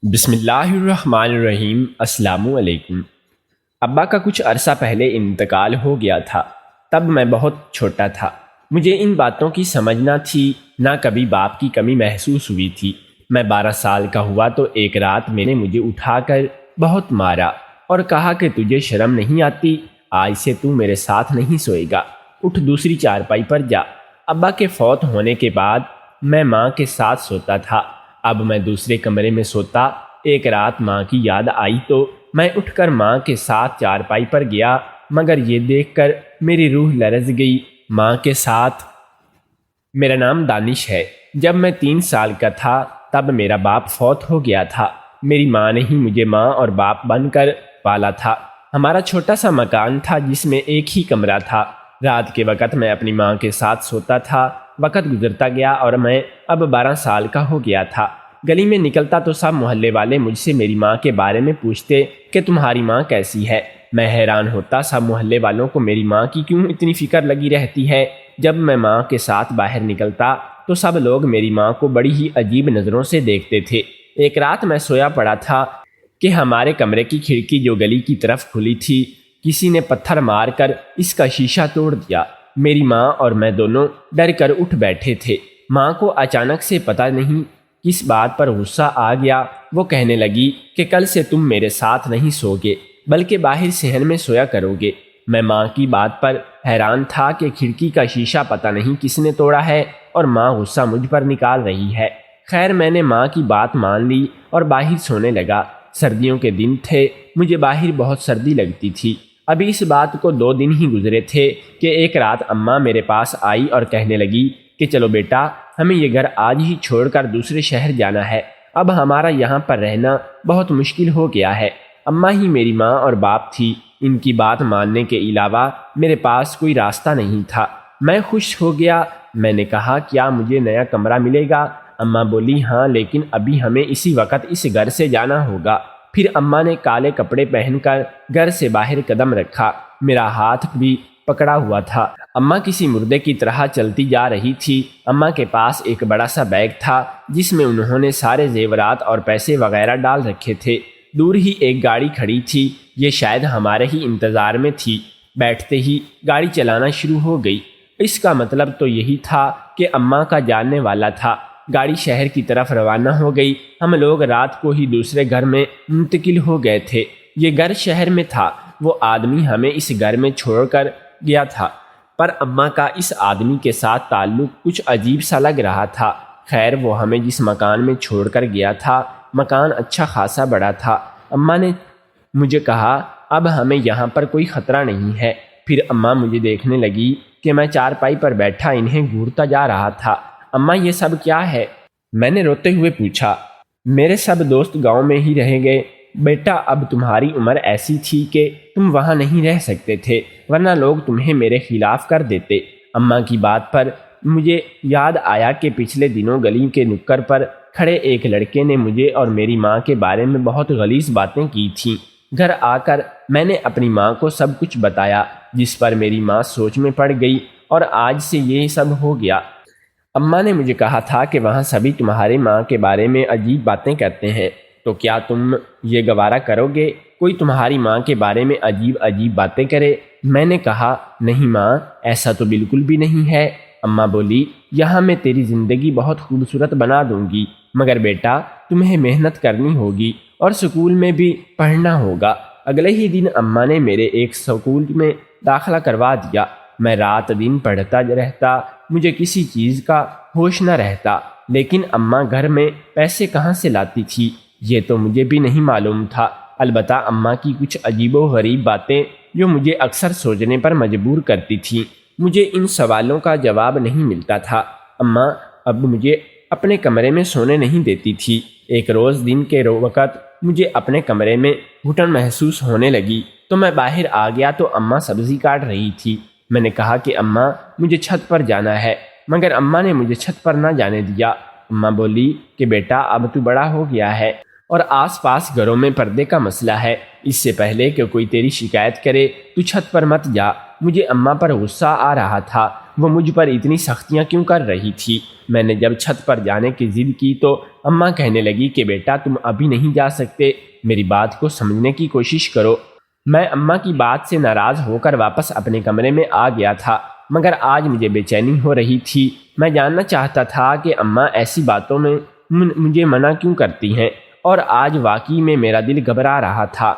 بسم اللہ الرحمن الرحیم۔ السلام علیکم۔ ابا کا کچھ عرصہ پہلے انتقال ہو گیا تھا۔ تب میں بہت چھوٹا تھا، مجھے ان باتوں کی سمجھ نہ تھی، نہ کبھی باپ کی کمی محسوس ہوئی تھی۔ میں 12 سال کا ہوا تو ایک رات میں نے مجھے اٹھا کر بہت مارا اور کہا کہ تجھے شرم نہیں آتی؟ آج سے تو میرے ساتھ نہیں سوئے گا، اٹھ دوسری چارپائی پر جا۔ ابا کے فوت ہونے کے بعد میں ماں کے ساتھ سوتا تھا، اب میں دوسرے کمرے میں سوتا۔ ایک رات ماں کی یاد آئی تو میں اٹھ کر ماں کے ساتھ چارپائی پر گیا، مگر یہ دیکھ کر میری روح لرز گئی۔ ماں کے ساتھ۔ میرا نام دانش ہے۔ جب میں 3 سال کا تھا تب میرا باپ فوت ہو گیا تھا۔ میری ماں نے ہی مجھے ماں اور باپ بن کر پالا تھا۔ ہمارا چھوٹا سا مکان تھا جس میں ایک ہی کمرہ تھا۔ رات کے وقت میں اپنی ماں کے ساتھ سوتا تھا۔ وقت گزرتا گیا اور میں اب 12 سال کا ہو گیا تھا۔ گلی میں نکلتا تو سب محلے والے مجھ سے میری ماں کے بارے میں پوچھتے کہ تمہاری ماں کیسی ہے۔ میں حیران ہوتا سب محلے والوں کو میری ماں کی کیوں اتنی فکر لگی رہتی ہے۔ جب میں ماں کے ساتھ باہر نکلتا تو سب لوگ میری ماں کو بڑی ہی عجیب نظروں سے دیکھتے تھے۔ ایک رات میں سویا پڑا تھا کہ ہمارے کمرے کی کھڑکی جو گلی کی طرف کھلی تھی، کسی نے پتھر مار کر اس کا شیشہ توڑ دیا۔ میری ماں اور میں دونوں ڈر کر اٹھ بیٹھے تھے۔ ماں کو اچانک سے پتہ نہیں کس بات پر غصہ آ گیا۔ وہ کہنے لگی کہ کل سے تم میرے ساتھ نہیں سوگے بلکہ باہر صحن میں سویا کرو گے۔ میں ماں کی بات پر حیران تھا کہ کھڑکی کا شیشہ پتہ نہیں کس نے توڑا ہے اور ماں غصہ مجھ پر نکال رہی ہے۔ خیر میں نے ماں کی بات مان لی اور باہر سونے لگا۔ سردیوں کے دن تھے، مجھے باہر بہت سردی لگتی تھی۔ ابھی اس بات کو 2 دن ہی گزرے تھے کہ ایک رات اماں میرے پاس آئی اور کہنے لگی کہ چلو بیٹا، ہمیں یہ گھر آج ہی چھوڑ کر دوسرے شہر جانا ہے، اب ہمارا یہاں پر رہنا بہت مشکل ہو گیا ہے۔ اماں ہی میری ماں اور باپ تھی، ان کی بات ماننے کے علاوہ میرے پاس کوئی راستہ نہیں تھا۔ میں خوش ہو گیا۔ میں نے کہا کیا مجھے نیا کمرہ ملے گا؟ اماں بولی ہاں، لیکن ابھی ہمیں اسی وقت اس گھر سے جانا ہوگا۔ پھر اماں نے کالے کپڑے پہن کر گھر سے باہر قدم رکھا۔ میرا ہاتھ بھی پکڑا ہوا تھا۔ اماں کسی مردے کی طرح چلتی جا رہی تھی۔ اماں کے پاس ایک بڑا سا بیگ تھا جس میں انہوں نے سارے زیورات اور پیسے وغیرہ ڈال رکھے تھے۔ دور ہی ایک گاڑی کھڑی تھی، یہ شاید ہمارے ہی انتظار میں تھی۔ بیٹھتے ہی گاڑی چلانا شروع ہو گئی۔ اس کا مطلب تو یہی تھا کہ اماں کا جاننے والا تھا۔ گاڑی شہر کی طرف روانہ ہو گئی۔ ہم لوگ رات کو ہی دوسرے گھر میں منتقل ہو گئے تھے۔ یہ گھر شہر میں تھا۔ وہ آدمی ہمیں اس گھر میں چھوڑ کر گیا تھا، پر اماں کا اس آدمی کے ساتھ تعلق کچھ عجیب سا لگ رہا تھا۔ خیر وہ ہمیں جس مکان میں چھوڑ کر گیا تھا، مکان اچھا خاصا بڑا تھا۔ اماں نے مجھے کہا اب ہمیں یہاں پر کوئی خطرہ نہیں ہے۔ پھر اماں مجھے دیکھنے لگی کہ میں چارپائی پر بیٹھا انہیں گھورتا جا رہا تھا۔ اماں یہ سب کیا ہے؟ میں نے روتے ہوئے پوچھا۔ میرے سب دوست گاؤں میں ہی رہ گئے بیٹا، اب تمہاری عمر ایسی تھی کہ تم وہاں نہیں رہ سکتے تھے، ورنہ لوگ تمہیں میرے خلاف کر دیتے۔ اماں کی بات پر مجھے یاد آیا کہ پچھلے دنوں گلی کے نکڑ پر کھڑے ایک لڑکے نے مجھے اور میری ماں کے بارے میں بہت غلیظ باتیں کی تھیں۔ گھر آ کر میں نے اپنی ماں کو سب کچھ بتایا، جس پر میری ماں سوچ میں پڑ گئی اور آج سے یہ سب ہو گیا۔ اماں نے مجھے کہا تھا کہ وہاں سبھی تمہارے ماں کے بارے میں عجیب باتیں کرتے ہیں، تو کیا تم یہ گوارا کرو گے کوئی تمہاری ماں کے بارے میں عجیب عجیب باتیں کرے؟ میں نے کہا نہیں ماں، ایسا تو بالکل بھی نہیں ہے۔ اماں بولی یہاں میں تیری زندگی بہت خوبصورت بنا دوں گی، مگر بیٹا تمہیں محنت کرنی ہوگی اور سکول میں بھی پڑھنا ہوگا۔ اگلے ہی دن اماں نے میرے ایک سکول میں داخلہ کروا دیا۔ میں رات دن پڑھتا رہتا، مجھے کسی چیز کا ہوش نہ رہتا۔ لیکن اماں گھر میں پیسے کہاں سے لاتی تھی یہ تو مجھے بھی نہیں معلوم تھا۔ البتہ اماں کی کچھ عجیب و غریب باتیں جو مجھے اکثر سوچنے پر مجبور کرتی تھیں۔ مجھے ان سوالوں کا جواب نہیں ملتا تھا۔ اماں اب مجھے اپنے کمرے میں سونے نہیں دیتی تھی۔ ایک روز دن کے وقت مجھے اپنے کمرے میں گھٹن محسوس ہونے لگی تو میں باہر آ گیا تو اماں سبزی کاٹ رہی تھی۔ میں نے کہا کہ اماں مجھے چھت پر جانا ہے، مگر اماں نے مجھے چھت پر نہ جانے دیا۔ اماں بولی کہ بیٹا اب تو بڑا ہو گیا ہے اور آس پاس گھروں میں پردے کا مسئلہ ہے، اس سے پہلے کہ کوئی تیری شکایت کرے تو چھت پر مت جا۔ مجھے اماں پر غصہ آ رہا تھا۔ وہ مجھ پر اتنی سختیاں کیوں کر رہی تھی۔ میں نے جب چھت پر جانے کی ضد کی تو اماں کہنے لگی کہ بیٹا تم ابھی نہیں جا سکتے، میری بات کو سمجھنے کی کوشش کرو۔ میں اماں کی بات سے ناراض ہو کر واپس اپنے کمرے میں آ گیا تھا، مگر آج مجھے بے چینی ہو رہی تھی۔ میں جاننا چاہتا تھا کہ اماں ایسی باتوں میں مجھے منع کیوں کرتی ہیں، اور آج واقعی میں میرا دل گھبرا رہا تھا۔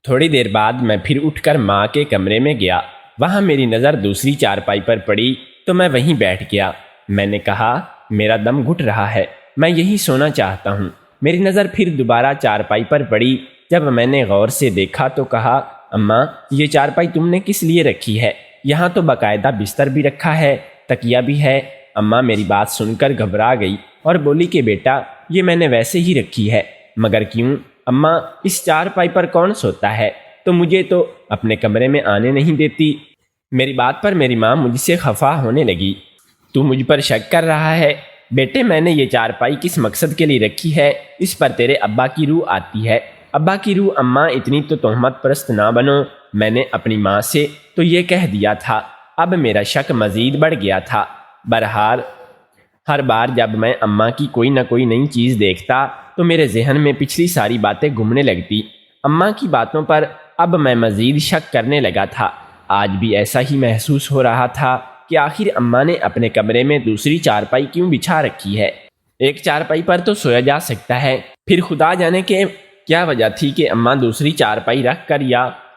تھوڑی دیر بعد میں پھر اٹھ کر ماں کے کمرے میں گیا۔ وہاں میری نظر دوسری چارپائی پر پڑی تو میں وہیں بیٹھ گیا۔ میں نے کہا میرا دم گھٹ رہا ہے، میں یہی سونا چاہتا ہوں۔ میری نظر پھر دوبارہ چارپائی پر پڑی۔ جب میں نے غور سے دیکھا تو کہا اماں یہ چارپائی تم نے کس لیے رکھی ہے؟ یہاں تو باقاعدہ بستر بھی رکھا ہے، تکیہ بھی ہے۔ اماں میری بات سن کر گھبرا گئی اور بولی کہ بیٹا یہ میں نے ویسے ہی رکھی ہے۔ مگر کیوں اماں، اس چارپائی پر کون سوتا ہے؟ تو مجھے تو اپنے کمرے میں آنے نہیں دیتی۔ میری بات پر میری ماں مجھ سے خفا ہونے لگی۔ تو مجھ پر شک کر رہا ہے؟ بیٹے میں نے یہ چارپائی کس مقصد کے لیے رکھی ہے، اس پر تیرے ابا کی روح آتی ہے۔ ابا کی روح اماں اتنی تو تہمت پرست نہ بنو۔ میں نے اپنی ماں سے تو یہ کہہ دیا تھا، اب میرا شک مزید بڑھ گیا تھا۔ بہرحال ہر بار جب میں اماں کی کوئی نہ کوئی نئی چیز دیکھتا تو میرے ذہن میں پچھلی ساری باتیں گھومنے لگتی۔ اماں کی باتوں پر اب میں مزید شک کرنے لگا تھا۔ آج بھی ایسا ہی محسوس ہو رہا تھا کہ آخر اماں نے اپنے کمرے میں دوسری چارپائی کیوں بچھا رکھی ہے؟ ایک چارپائی پر تو سویا جا سکتا ہے، پھر خدا جانے کہ کیا وجہ تھی کہ اماں دوسری چارپائی رکھ کر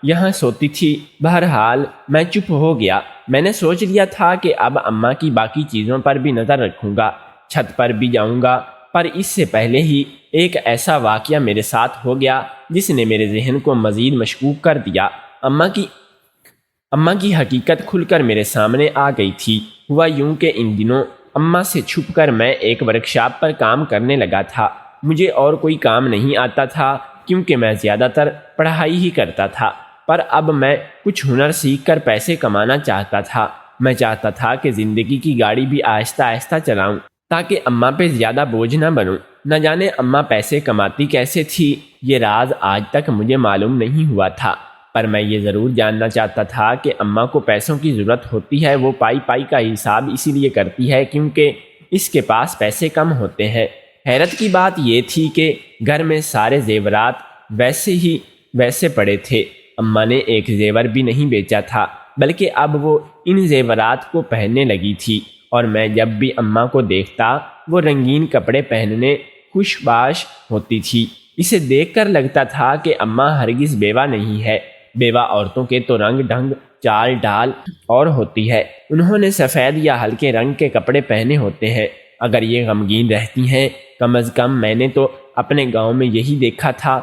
یہاں سوتی تھی۔ بہرحال میں چپ ہو گیا۔ میں نے سوچ لیا تھا کہ اب اماں کی باقی چیزوں پر بھی نظر رکھوں گا، چھت پر بھی جاؤں گا، پر اس سے پہلے ہی ایک ایسا واقعہ میرے ساتھ ہو گیا جس نے میرے ذہن کو مزید مشکوک کر دیا۔ اماں کی حقیقت کھل کر میرے سامنے آ گئی تھی۔ ہوا یوں کہ ان دنوں اماں سے چھپ کر میں ایک ورکشاپ پر کام کرنے لگا تھا۔ مجھے اور کوئی کام نہیں آتا تھا کیونکہ میں زیادہ تر پڑھائی ہی کرتا تھا، پر اب میں کچھ ہنر سیکھ کر پیسے کمانا چاہتا تھا۔ میں چاہتا تھا کہ زندگی کی گاڑی بھی آہستہ آہستہ چلاؤں تاکہ اماں پہ زیادہ بوجھ نہ بنوں۔ نہ جانے اماں پیسے کماتی کیسے تھی، یہ راز آج تک مجھے معلوم نہیں ہوا تھا، پر میں یہ ضرور جاننا چاہتا تھا کہ اماں کو پیسوں کی ضرورت ہوتی ہے۔ وہ پائی پائی کا حساب اسی لیے کرتی ہے کیونکہ اس کے پاس پیسے کم ہوتے ہیں۔ حیرت کی بات یہ تھی کہ گھر میں سارے زیورات ویسے پڑے تھے۔ اماں نے ایک زیور بھی نہیں بیچا تھا، بلکہ اب وہ ان زیورات کو پہننے لگی تھی، اور میں جب بھی اماں کو دیکھتا وہ رنگین کپڑے پہننے خوش باش ہوتی تھی۔ اسے دیکھ کر لگتا تھا کہ اماں ہرگز بیوہ نہیں ہے۔ بیوہ عورتوں کے تو رنگ ڈھنگ چال ڈال اور ہوتی ہے، انہوں نے سفید یا ہلکے رنگ کے کپڑے پہنے ہوتے ہیں۔ اگر یہ غمگین رہتی ہیں، کم از کم میں نے تو اپنے گاؤں میں یہی دیکھا تھا،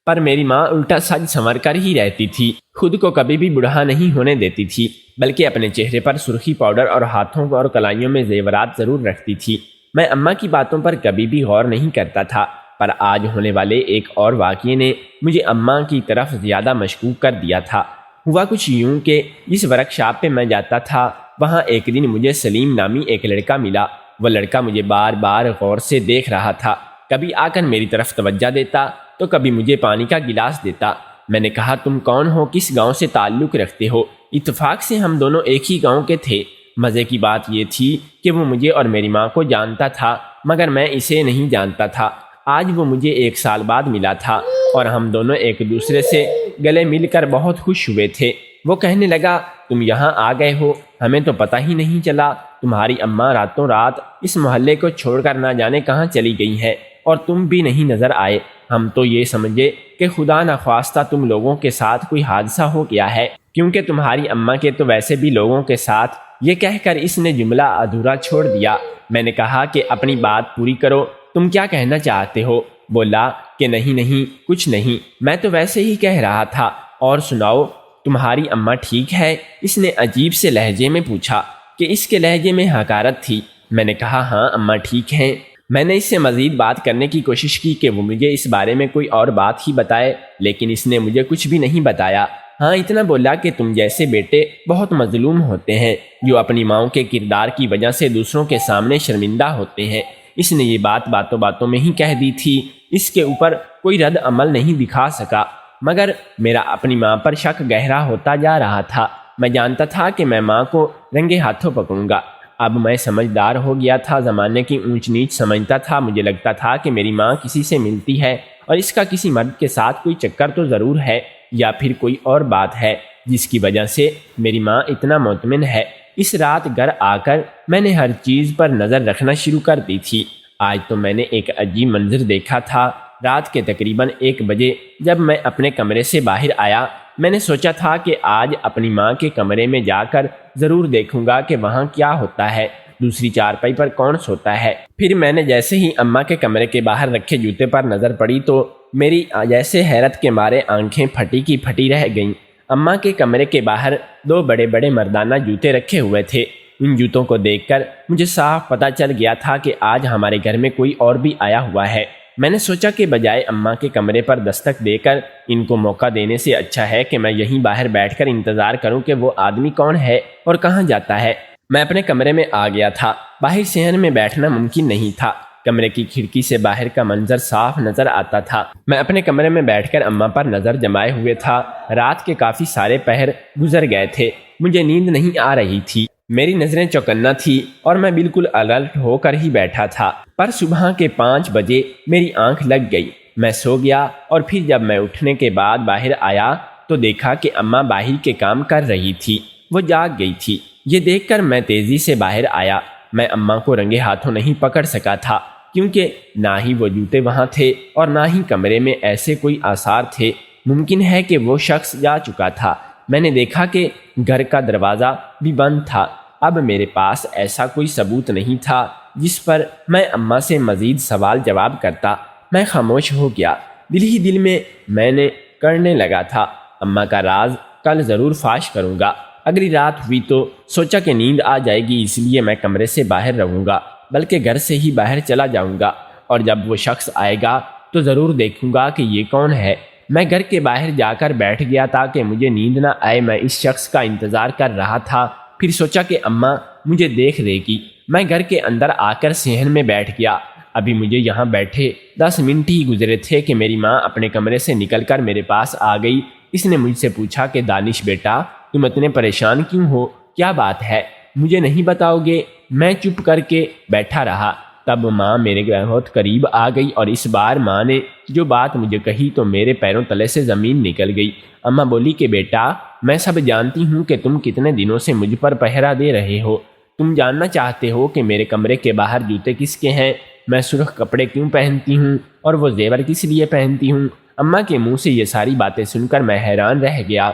پر میری ماں الٹا سج سنور کر ہی رہتی تھی، خود کو کبھی بھی بڑھا نہیں ہونے دیتی تھی، بلکہ اپنے چہرے پر سرخی پاؤڈر اور ہاتھوں اور کلائیوں میں زیورات ضرور رکھتی تھی۔ میں اماں کی باتوں پر کبھی بھی غور نہیں کرتا تھا، پر آج ہونے والے ایک اور واقعے نے مجھے اماں کی طرف زیادہ مشکوک کر دیا تھا۔ ہوا کچھ یوں کہ جس ورکشاپ پہ میں جاتا تھا وہاں ایک دن مجھے سلیم نامی ایک لڑکا ملا۔ وہ لڑکا مجھے بار بار غور سے دیکھ رہا تھا، کبھی آ کر میری طرف توجہ دیتا تو کبھی مجھے پانی کا گلاس دیتا۔ میں نے کہا تم کون ہو، کس گاؤں سے تعلق رکھتے ہو؟ اتفاق سے ہم دونوں ایک ہی گاؤں کے تھے۔ مزے کی بات یہ تھی کہ وہ مجھے اور میری ماں کو جانتا تھا، مگر میں اسے نہیں جانتا تھا۔ آج وہ مجھے 1 سال بعد ملا تھا اور ہم دونوں ایک دوسرے سے گلے مل کر بہت خوش ہوئے تھے۔ وہ کہنے لگا تم یہاں آ گئے ہو، ہمیں تو پتہ ہی نہیں چلا، تمہاری اماں راتوں رات اس محلے کو چھوڑ کر نہ جانے کہاں چلی گئی ہیں اور تم بھی نہیں نظر آئے۔ ہم تو یہ سمجھے کہ خدا نخواستہ تم لوگوں کے ساتھ کوئی حادثہ ہو گیا ہے، کیونکہ تمہاری اماں کے تو ویسے بھی لوگوں کے ساتھ۔ یہ کہہ کر اس نے جملہ ادھورا چھوڑ دیا۔ میں نے کہا کہ اپنی بات پوری کرو، تم کیا کہنا چاہتے ہو؟ بولا کہ نہیں کچھ نہیں، میں تو ویسے ہی کہہ رہا تھا۔ اور سناؤ تمہاری اماں ٹھیک ہے؟ اس نے عجیب سے لہجے میں پوچھا کہ اس کے لہجے میں حقارت تھی۔ میں نے کہا ہاں اماں ٹھیک ہیں۔ میں نے اس سے مزید بات کرنے کی کوشش کی کہ وہ مجھے اس بارے میں کوئی اور بات ہی بتائے، لیکن اس نے مجھے کچھ بھی نہیں بتایا۔ ہاں اتنا بولا کہ تم جیسے بیٹے بہت مظلوم ہوتے ہیں جو اپنی ماؤں کے کردار کی وجہ سے دوسروں کے سامنے شرمندہ ہوتے ہیں۔ اس نے یہ بات باتوں باتوں میں ہی کہہ دی تھی، اس کے اوپر کوئی رد عمل نہیں دکھا سکا، مگر میرا اپنی ماں پر شک گہرا ہوتا جا رہا تھا۔ میں جانتا تھا کہ میں ماں کو رنگے ہاتھوں پکڑوں گا۔ اب میں سمجھدار ہو گیا تھا، زمانے کی اونچ نیچ سمجھتا تھا۔ مجھے لگتا تھا کہ میری ماں کسی سے ملتی ہے اور اس کا کسی مرد کے ساتھ کوئی چکر تو ضرور ہے، یا پھر کوئی اور بات ہے جس کی وجہ سے میری ماں اتنا مطمئن ہے۔ اس رات گھر آ کر میں نے ہر چیز پر نظر رکھنا شروع کر دی تھی۔ آج تو میں نے ایک عجیب منظر دیکھا تھا۔ رات کے تقریباً 1 بجے جب میں اپنے کمرے سے باہر آیا، میں نے سوچا تھا کہ آج اپنی ماں کے کمرے میں جا کر ضرور دیکھوں گا کہ وہاں کیا ہوتا ہے، دوسری چارپائی پر کون سوتا ہے۔ پھر میں نے جیسے ہی اماں کے کمرے کے باہر رکھے جوتے پر نظر پڑی تو میری جیسے حیرت کے مارے آنکھیں پھٹی کی پھٹی رہ گئیں۔ اماں کے کمرے کے باہر 2 بڑے بڑے مردانہ جوتے رکھے ہوئے تھے۔ ان جوتوں کو دیکھ کر مجھے صاف پتہ چل گیا تھا کہ آج ہمارے گھر میں کوئی اور بھی آیا ہوا ہے۔ میں نے سوچا کہ بجائے اماں کے کمرے پر دستک دے کر ان کو موقع دینے سے اچھا ہے کہ میں یہیں باہر بیٹھ کر انتظار کروں کہ وہ آدمی کون ہے اور کہاں جاتا ہے۔ میں اپنے کمرے میں آ گیا تھا۔ باہر صحن میں بیٹھنا ممکن نہیں تھا۔ کمرے کی کھڑکی سے باہر کا منظر صاف نظر آتا تھا۔ میں اپنے کمرے میں بیٹھ کر اماں پر نظر جمائے ہوئے تھا۔ رات کے کافی سارے پہر گزر گئے تھے۔ مجھے نیند نہیں آ رہی تھی۔ میری نظریں چوکنا تھی اور میں بالکل الرٹ ہو کر ہی بیٹھا تھا۔ پر صبح کے 5 بجے میری آنکھ لگ گئی۔ میں سو گیا اور پھر جب میں اٹھنے کے بعد باہر آیا تو دیکھا کہ اماں باہر کے کام کر رہی تھی۔ وہ جاگ گئی تھی۔ یہ دیکھ کر میں تیزی سے باہر آیا۔ میں اماں کو رنگے ہاتھوں نہیں پکڑ سکا تھا، کیونکہ نہ ہی وہ جوتے وہاں تھے اور نہ ہی کمرے میں ایسے کوئی آثار تھے۔ ممکن ہے کہ وہ شخص جا چکا تھا۔ میں نے دیکھا کہ گھر کا دروازہ بھی بند تھا۔ اب میرے پاس ایسا کوئی ثبوت نہیں تھا جس پر میں اماں سے مزید سوال جواب کرتا۔ میں خاموش ہو گیا۔ دل ہی دل میں نے کرنے لگا تھا، اماں کا راز کل ضرور فاش کروں گا۔ اگلی رات ہوئی تو سوچا کہ نیند آ جائے گی، اس لیے میں کمرے سے باہر رہوں گا، بلکہ گھر سے ہی باہر چلا جاؤں گا، اور جب وہ شخص آئے گا تو ضرور دیکھوں گا کہ یہ کون ہے۔ میں گھر کے باہر جا کر بیٹھ گیا تاکہ مجھے نیند نہ آئے۔ میں اس شخص کا انتظار کر رہا تھا۔ پھر سوچا کہ اماں مجھے دیکھ لے گی۔ میں گھر کے اندر آ کر صحن میں بیٹھ گیا۔ ابھی مجھے یہاں بیٹھے 10 منٹ ہی گزرے تھے کہ میری ماں اپنے کمرے سے نکل کر میرے پاس آ گئی۔ اس نے مجھ سے پوچھا کہ دانش بیٹا، تم اتنے پریشان کیوں ہو؟ کیا بات ہے؟ مجھے نہیں بتاؤ گے؟ میں چپ کر کے بیٹھا رہا۔ تب ماں میرے بہت قریب آ گئی اور اس بار ماں نے جو بات مجھے کہی تو میرے پیروں تلے سے زمین نکل گئی۔ اماں بولی کہ بیٹا، میں سب جانتی ہوں کہ تم کتنے دنوں سے مجھ پر پہرا دے رہے ہو۔ تم جاننا چاہتے ہو کہ میرے کمرے کے باہر جوتے کس کے ہیں، میں سرخ کپڑے کیوں پہنتی ہوں اور وہ زیور کس لیے پہنتی ہوں۔ اماں کے منہ سے یہ ساری باتیں سن کر میں حیران رہ گیا۔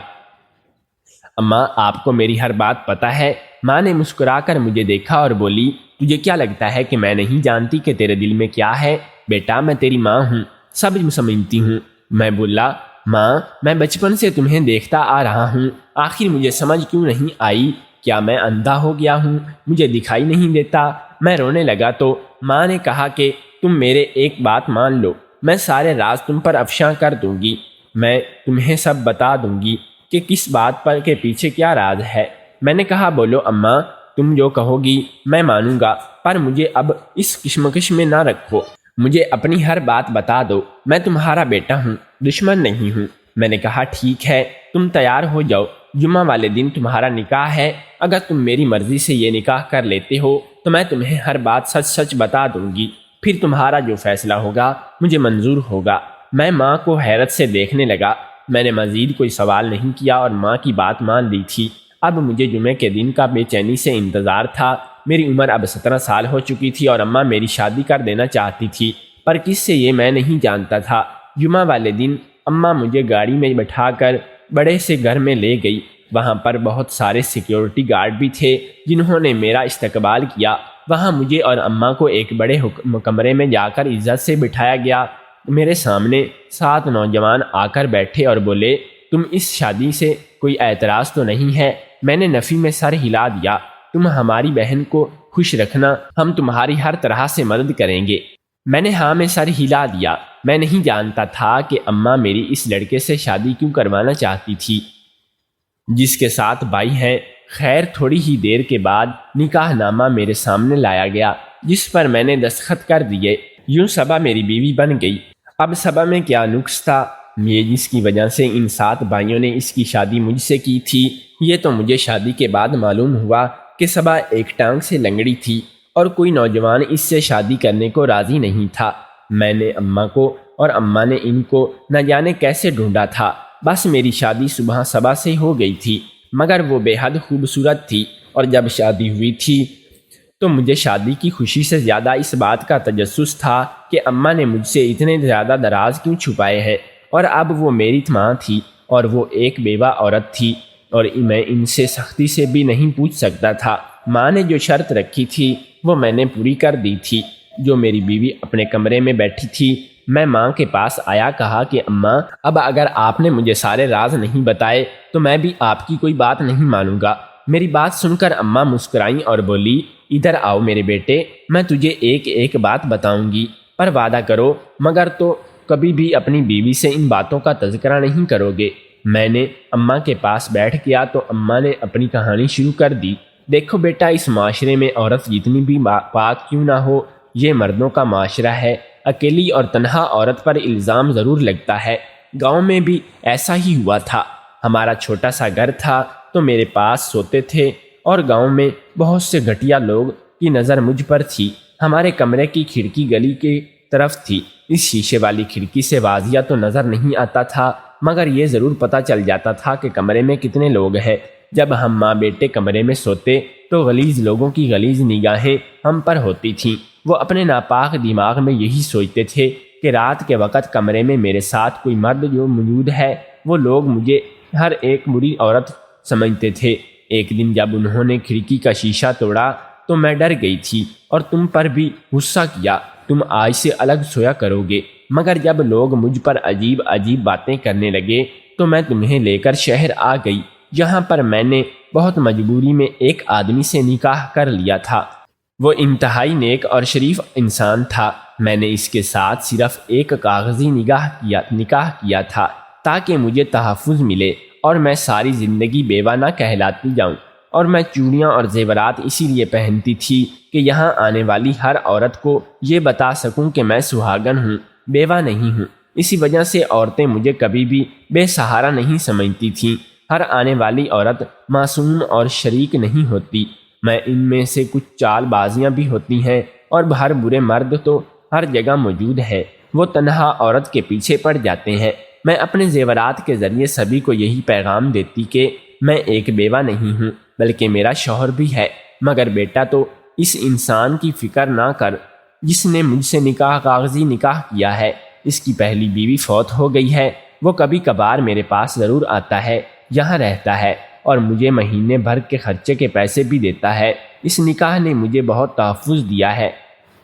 اماں، آپ کو میری ہر بات پتہ ہے؟ ماں نے مسکرا کر مجھے دیکھا اور بولی، تجھے کیا لگتا ہے کہ میں نہیں جانتی کہ تیرے دل میں کیا ہے؟ بیٹا، میں تیری ماں ہوں، سب سمجھتی ہوں۔ میں بولا، ماں، میں بچپن سے تمہیں دیکھتا آ رہا ہوں، آخر مجھے سمجھ کیوں نہیں آئی؟ کیا میں اندھا ہو گیا ہوں؟ مجھے دکھائی نہیں دیتا؟ میں رونے لگا تو ماں نے کہا کہ تم میرے ایک بات مان لو، میں سارے راز تم پر افشاں کر دوں گی۔ میں تمہیں سب بتا دوں گی کہ کس بات پر کے پیچھے کیا راز ہے۔ میں نے کہا، بولو اماں، تم جو کہو گی میں مانوں گا، پر مجھے اب اس کشمکش میں نہ رکھو، مجھے اپنی ہر بات بتا دو۔ میں تمہارا بیٹا ہوں، دشمن نہیں ہوں۔ میں نے کہا، ٹھیک ہے، تم تیار ہو جاؤ، جمعہ والے دن تمہارا نکاح ہے۔ اگر تم میری مرضی سے یہ نکاح کر لیتے ہو تو میں تمہیں ہر بات سچ سچ بتا دوں گی، پھر تمہارا جو فیصلہ ہوگا مجھے منظور ہوگا۔ میں ماں کو حیرت سے دیکھنے لگا۔ میں نے مزید کوئی سوال نہیں کیا اور ماں کی بات مان لی تھی۔ اب مجھے جمعے کے دن کا بے چینی سے انتظار تھا۔ میری عمر اب 17 سال ہو چکی تھی اور اماں میری شادی کر دینا چاہتی تھی، پر کس سے یہ میں نہیں جانتا تھا۔ جمعہ والے دن اماں مجھے گاڑی میں بٹھا کر بڑے سے گھر میں لے گئی۔ وہاں پر بہت سارے سیکیورٹی گارڈ بھی تھے جنہوں نے میرا استقبال کیا۔ وہاں مجھے اور اماں کو ایک بڑے کمرے میں جا کر عزت سے بٹھایا گیا۔ میرے سامنے 7 نوجوان آ کر بیٹھے اور بولے، تم اس شادی سے کوئی اعتراض تو نہیں ہے؟ میں نے نفی میں سر ہلا دیا۔ تم ہماری بہن کو خوش رکھنا، ہم تمہاری ہر طرح سے مدد کریں گے۔ میں نے ہاں میں سر ہلا دیا۔ میں نہیں جانتا تھا کہ اماں میری اس لڑکے سے شادی کیوں کروانا چاہتی تھی جس کے 7 بھائی ہیں۔ خیر، تھوڑی ہی دیر کے بعد نکاح نامہ میرے سامنے لایا گیا جس پر میں نے دستخط کر دیے۔ یوں صبا میری بیوی بن گئی۔ اب صبا میں کیا نقص تھا؟ یہ جس کی وجہ سے ان 7 بھائیوں نے اس کی شادی مجھ سے کی تھی، یہ تو مجھے شادی کے بعد معلوم ہوا کہ صبا ایک ٹانگ سے لنگڑی تھی اور کوئی نوجوان اس سے شادی کرنے کو راضی نہیں تھا۔ میں نے اماں کو اور اماں نے ان کو نہ جانے کیسے ڈھونڈا تھا، بس میری شادی صبح صبا سے ہو گئی تھی، مگر وہ بے حد خوبصورت تھی، اور جب شادی ہوئی تھی تو مجھے شادی کی خوشی سے زیادہ اس بات کا تجسس تھا کہ اماں نے مجھ سے اتنے زیادہ دراز کیوں چھپائے ہیں، اور اب وہ میری ماں تھی اور وہ ایک بیوہ عورت تھی، اور میں ان سے سختی سے بھی نہیں پوچھ سکتا تھا۔ ماں نے جو شرط رکھی تھی وہ میں نے پوری کر دی تھی۔ جو میری بیوی اپنے کمرے میں بیٹھی تھی، میں ماں کے پاس آیا، کہا کہ اماں، اب اگر آپ نے مجھے سارے راز نہیں بتائے تو میں بھی آپ کی کوئی بات نہیں مانوں گا۔ میری بات سن کر اماں مسکرائیں اور بولی، ادھر آؤ میرے بیٹے، میں تجھے ایک ایک بات بتاؤں گی، پر وعدہ کرو مگر تو کبھی بھی اپنی بیوی سے ان باتوں کا تذکرہ نہیں کرو گے۔ میں نے اماں کے پاس بیٹھ گیا تو اماں نے اپنی کہانی شروع کر دی۔ دیکھو بیٹا، اس معاشرے میں عورت جتنی بھی پاک کیوں نہ ہو، یہ مردوں کا معاشرہ ہے۔ اکیلی اور تنہا عورت پر الزام ضرور لگتا ہے۔ گاؤں میں بھی ایسا ہی ہوا تھا۔ ہمارا چھوٹا سا گھر تھا تو میرے پاس سوتے تھے، اور گاؤں میں بہت سے گھٹیا لوگ کی نظر مجھ پر تھی۔ ہمارے کمرے کی کھڑکی گلی کی طرف تھی۔ اس شیشے والی کھڑکی سے واضح تو نظر نہیں آتا تھا، مگر یہ ضرور پتہ چل جاتا تھا کہ کمرے میں کتنے لوگ ہیں۔ جب ہم ماں بیٹے کمرے میں سوتے تو غلیظ لوگوں کی غلیظ نگاہیں ہم پر ہوتی تھیں۔ وہ اپنے ناپاک دماغ میں یہی سوچتے تھے کہ رات کے وقت کمرے میں میرے ساتھ کوئی مرد جو موجود ہے، وہ لوگ مجھے ہر ایک بری عورت سمجھتے تھے۔ ایک دن جب انہوں نے کھڑکی کا شیشہ توڑا تو میں ڈر گئی تھی اور تم پر بھی غصہ کیا۔ تم آج سے الگ سویا کرو گے، مگر جب لوگ مجھ پر عجیب عجیب باتیں کرنے لگے تو میں تمہیں لے کر شہر آ گئی۔ یہاں پر میں نے بہت مجبوری میں ایک آدمی سے نکاح کر لیا تھا۔ وہ انتہائی نیک اور شریف انسان تھا۔ میں نے اس کے ساتھ صرف ایک کاغذی نکاح کیا تھا تاکہ مجھے تحفظ ملے اور میں ساری زندگی بیوہ نہ کہلاتی جاؤں، اور میں چوڑیاں اور زیورات اسی لیے پہنتی تھی کہ یہاں آنے والی ہر عورت کو یہ بتا سکوں کہ میں سہاگن ہوں، بیوہ نہیں ہوں۔ اسی وجہ سے عورتیں مجھے کبھی بھی بے سہارا نہیں سمجھتی تھیں۔ ہر آنے والی عورت معصوم اور شریک نہیں ہوتی۔ میں ان میں سے کچھ چال بازیاں بھی ہوتی ہیں، اور ہر برے مرد تو ہر جگہ موجود ہے، وہ تنہا عورت کے پیچھے پڑ جاتے ہیں۔ میں اپنے زیورات کے ذریعے سبھی کو یہی پیغام دیتی کہ میں ایک بیوہ نہیں ہوں، بلکہ میرا شوہر بھی ہے۔ مگر بیٹا، تو اس انسان کی فکر نہ کر جس نے مجھ سے کاغذی نکاح کیا ہے۔ اس کی پہلی بیوی فوت ہو گئی ہے۔ وہ کبھی کبھار میرے پاس ضرور آتا ہے، یہاں رہتا ہے، اور مجھے مہینے بھر کے خرچے کے پیسے بھی دیتا ہے۔ اس نکاح نے مجھے بہت تحفظ دیا ہے۔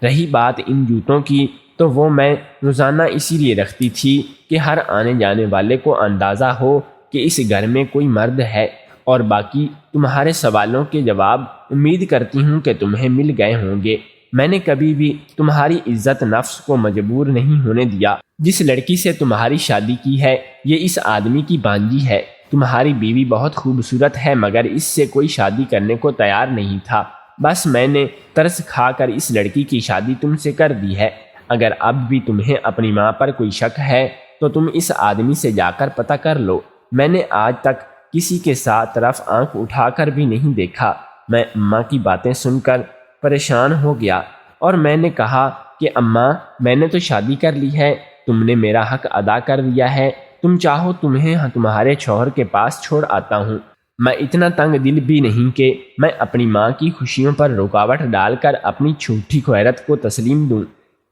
رہی بات ان جوتوں کی، تو وہ میں روزانہ اسی لیے رکھتی تھی کہ ہر آنے جانے والے کو اندازہ ہو کہ اس گھر میں کوئی مرد ہے۔ اور باقی تمہارے سوالوں کے جواب امید کرتی ہوں کہ تمہیں مل گئے ہوں گے۔ میں نے کبھی بھی تمہاری عزت نفس کو مجبور نہیں ہونے دیا۔ جس لڑکی سے تمہاری شادی کی ہے، یہ اس آدمی کی بانجی ہے۔ تمہاری بیوی بہت خوبصورت ہے، مگر اس سے کوئی شادی کرنے کو تیار نہیں تھا۔ بس میں نے ترس کھا کر اس لڑکی کی شادی تم سے کر دی ہے۔ اگر اب بھی تمہیں اپنی ماں پر کوئی شک ہے تو تم اس آدمی سے جا کر پتہ کر لو۔ میں نے آج تک کسی کے ساتھ طرف آنکھ اٹھا کر بھی نہیں دیکھا۔ میں اماں کی باتیں سن کر پریشان ہو گیا، اور میں نے کہا کہ اماں، میں نے تو شادی کر لی ہے، تم نے میرا حق ادا کر دیا ہے۔ تم چاہو تمہیں تمہارے شوہر کے پاس چھوڑ آتا ہوں۔ میں اتنا تنگ دل بھی نہیں کہ میں اپنی ماں کی خوشیوں پر رکاوٹ ڈال کر اپنی جھوٹی غیرت کو تسلیم دوں۔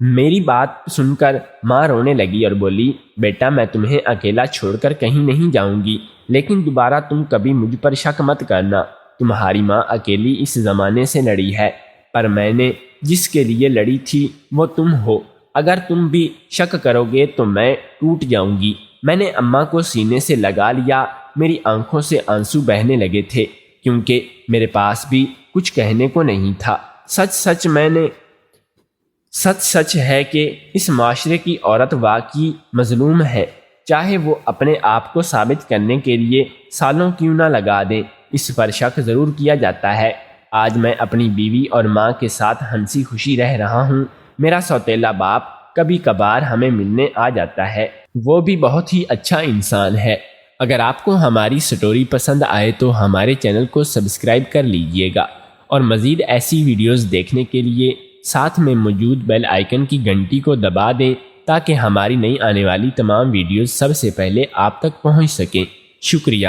میری بات سن کر ماں رونے لگی اور بولی، بیٹا، میں تمہیں اکیلا چھوڑ کر کہیں نہیں جاؤں گی، لیکن دوبارہ تم کبھی مجھ پر شک مت کرنا۔ تمہاری ماں اکیلی اس زمانے سے لڑی ہے، پر میں نے جس کے لیے لڑی تھی وہ تم ہو۔ اگر تم بھی شک کرو گے تو میں ٹوٹ جاؤں گی۔ میں نے اماں کو سینے سے لگا لیا۔ میری آنکھوں سے آنسو بہنے لگے تھے، کیونکہ میرے پاس بھی کچھ کہنے کو نہیں تھا۔ سچ ہے کہ اس معاشرے کی عورت واقعی مظلوم ہے، چاہے وہ اپنے آپ کو ثابت کرنے کے لیے سالوں کیوں نہ لگا دیں، اس پر شک ضرور کیا جاتا ہے۔ آج میں اپنی بیوی اور ماں کے ساتھ ہنسی خوشی رہ رہا ہوں۔ میرا سوتیلا باپ کبھی کبھار ہمیں ملنے آ جاتا ہے، وہ بھی بہت ہی اچھا انسان ہے۔ اگر آپ کو ہماری سٹوری پسند آئے تو ہمارے چینل کو سبسکرائب کر لیجئے گا، اور مزید ایسی ویڈیوز دیکھنے کے لیے ساتھ میں موجود بیل آئیکن کی گھنٹی کو دبا دیں تاکہ ہماری نئی آنے والی تمام ویڈیوز سب سے پہلے آپ تک پہنچ سکیں۔ شکریہ۔